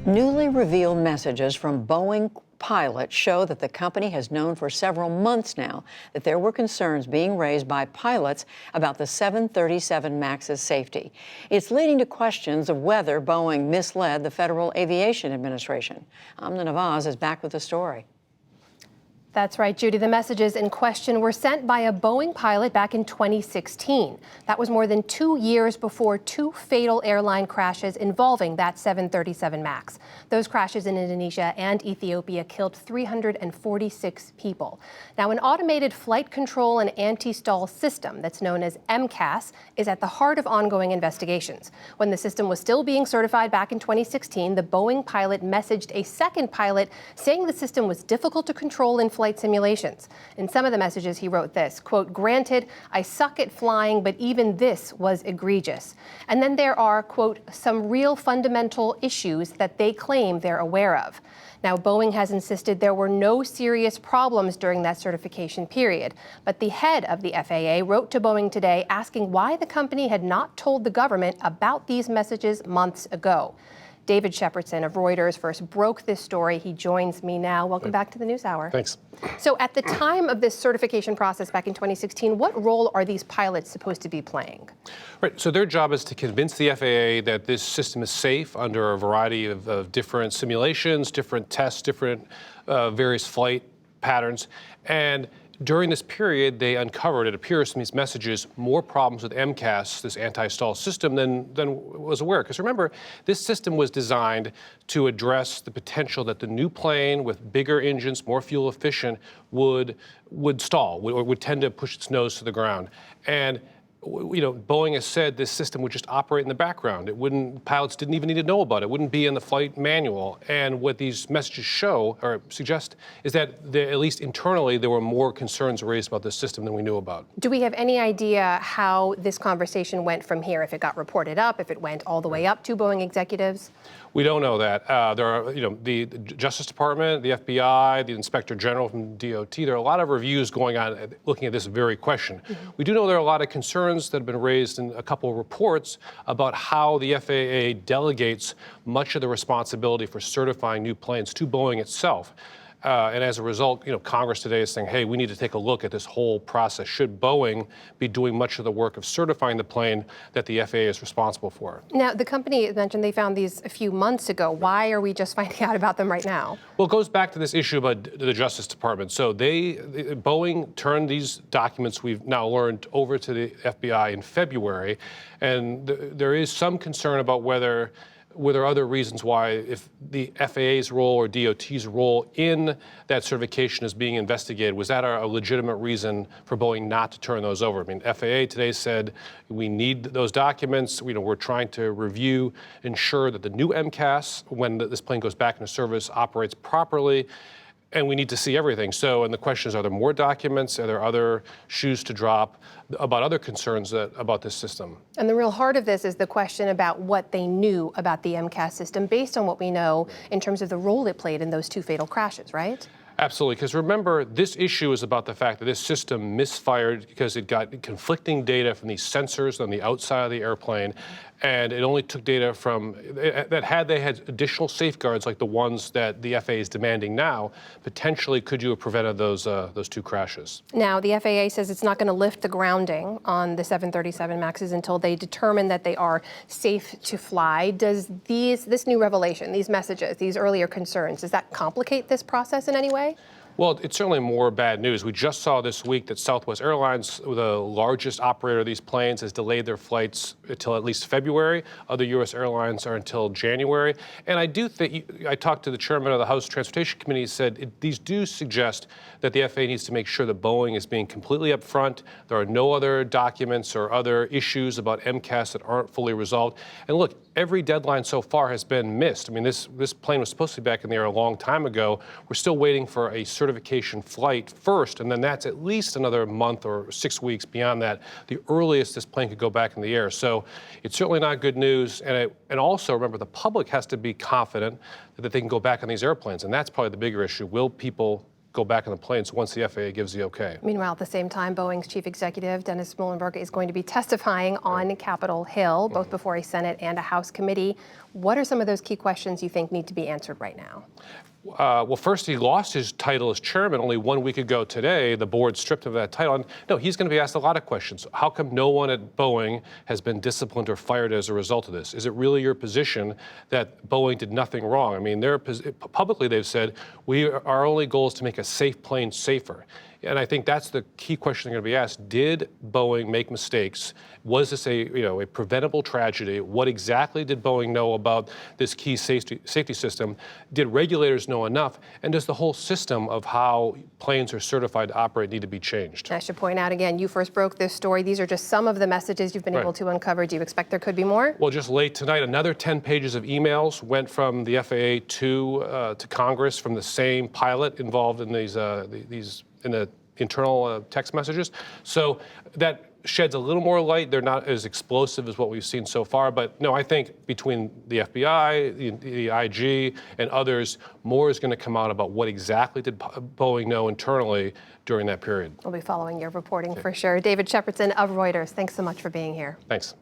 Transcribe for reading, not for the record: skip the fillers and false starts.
Newly revealed messages from Boeing pilots show that the company has known for several months now that there were concerns being raised by pilots about the 737 MAX's safety. It's leading to questions of whether Boeing misled the Federal Aviation Administration. Amna Nawaz is back with the story. That's right, Judy. The messages in question were sent by a Boeing pilot back in 2016. That was more than 2 years before two fatal airline crashes involving that 737 MAX. Those crashes in Indonesia and Ethiopia killed 346 people. Now, an automated flight control and anti-stall system that's known as MCAS is at the heart of ongoing investigations. When the system was still being certified back in 2016, the Boeing pilot messaged a second pilot saying the system was difficult to control in flight simulations. In some of the messages, he wrote this, quote, "Granted, I suck at flying, but even this was egregious." And then there are, quote, "some real fundamental issues that they claim they're aware of." Now, Boeing has insisted there were no serious problems during that certification period. But the head of the FAA wrote to Boeing today asking why the company had not told the government about these messages months ago. David Shepardson of Reuters first broke this story. He joins me now. Welcome back to the NewsHour. Thanks. So at the time of this certification process back in 2016, what role are these pilots supposed to be playing? Right. So their job is to convince the FAA that this system is safe under a variety of different simulations, different tests, different various flight patterns. And during this period, they uncovered, it appears from these messages, more problems with MCAS, this anti-stall system, than was aware. Because remember, this system was designed to address the potential that the new plane with bigger engines, more fuel efficient, would stall, or would tend to push its nose to the ground. And Boeing has said this system would just operate in the background. Pilots didn't even need to know about it. It wouldn't be in the flight manual. And what these messages show or suggest is that at least internally, there were more concerns raised about this system than we knew about. Do we have any idea how this conversation went from here? If it got reported up, if it went all the way up to Boeing executives? We don't know that. There are, the Justice Department, the FBI, the Inspector General from DOT. There are a lot of reviews going on looking at this very question. Mm-hmm. We do know there are a lot of concerns that have been raised in a couple of reports about how the FAA delegates much of the responsibility for certifying new planes to Boeing itself. And as a result, Congress today is saying, hey, we need to take a look at this whole process. Should Boeing be doing much of the work of certifying the plane that the FAA is responsible for? Now, the company mentioned they found these a few months ago. Why are we just finding out about them right now? Well, it goes back to this issue about the Justice Department. So Boeing turned these documents we've now learned over to the FBI in February. And there is some concern about were there other reasons why, if the FAA's role or DOT's role in that certification is being investigated, was that a legitimate reason for Boeing not to turn those over? I mean, FAA today said we need those documents. We're trying to review, ensure that the new MCAS, when this plane goes back into service, operates properly. And we need to see everything. And the question is, are there more documents? Are there other shoes to drop about other concerns about this system? And the real heart of this is the question about what they knew about the MCAS system based on what we know in terms of the role it played in those two fatal crashes, right? Absolutely, because remember, this issue is about the fact that this system misfired because it got conflicting data from these sensors on the outside of the airplane, and it only took data that had they had additional safeguards like the ones that the FAA is demanding now, potentially could you have prevented those two crashes? Now, the FAA says it's not going to lift the grounding on the 737 MAXs until they determine that they are safe to fly. Does this new revelation, these messages, these earlier concerns, does that complicate this process in any way? Well, it's certainly more bad news. We just saw this week that Southwest Airlines, the largest operator of these planes, has delayed their flights until at least February. Other U.S. airlines are until January. And I do think, I talked to the chairman of the House Transportation Committee, he said these do suggest that the FAA needs to make sure that Boeing is being completely upfront. There are no other documents or other issues about MCAS that aren't fully resolved. And look, every deadline so far has been missed. I mean, this plane was supposed to be back in the air a long time ago. We're still waiting for a certification flight first, and then that's at least another month or 6 weeks beyond that, the earliest this plane could go back in the air. So it's certainly not good news. And also, remember, the public has to be confident that they can go back on these airplanes, and that's probably the bigger issue. Will people go back on the planes once the FAA gives the okay? Meanwhile, at the same time, Boeing's chief executive, Dennis Muilenburg, is going to be testifying on Capitol Hill, both before a Senate and a House committee. What are some of those key questions you think need to be answered right now? Well, first, he lost his title as chairman only 1 week ago today. The board stripped him of that title. And no, he's going to be asked a lot of questions. How come no one at Boeing has been disciplined or fired as a result of this? Is it really your position that Boeing did nothing wrong? I mean, publicly they've said, our only goal is to make a safe plane safer. And I think that's the key question they're going to be asked. Did Boeing make mistakes? Was this a preventable tragedy? What exactly did Boeing know about this key safety system? Did regulators know enough? And does the whole system of how planes are certified to operate need to be changed? I should point out again, you first broke this story. These are just some of the messages you've been able to uncover. Do you expect there could be more? Well, just late tonight, another 10 pages of emails went from the FAA to Congress from the same pilot involved in these in the internal text messages. So that sheds a little more light. They're not as explosive as what we've seen so far. But no, I think between the FBI, the IG, and others, more is going to come out about what exactly did Boeing know internally during that period. We'll be following your reporting for sure. David Shepardson of Reuters, thanks so much for being here. Thanks.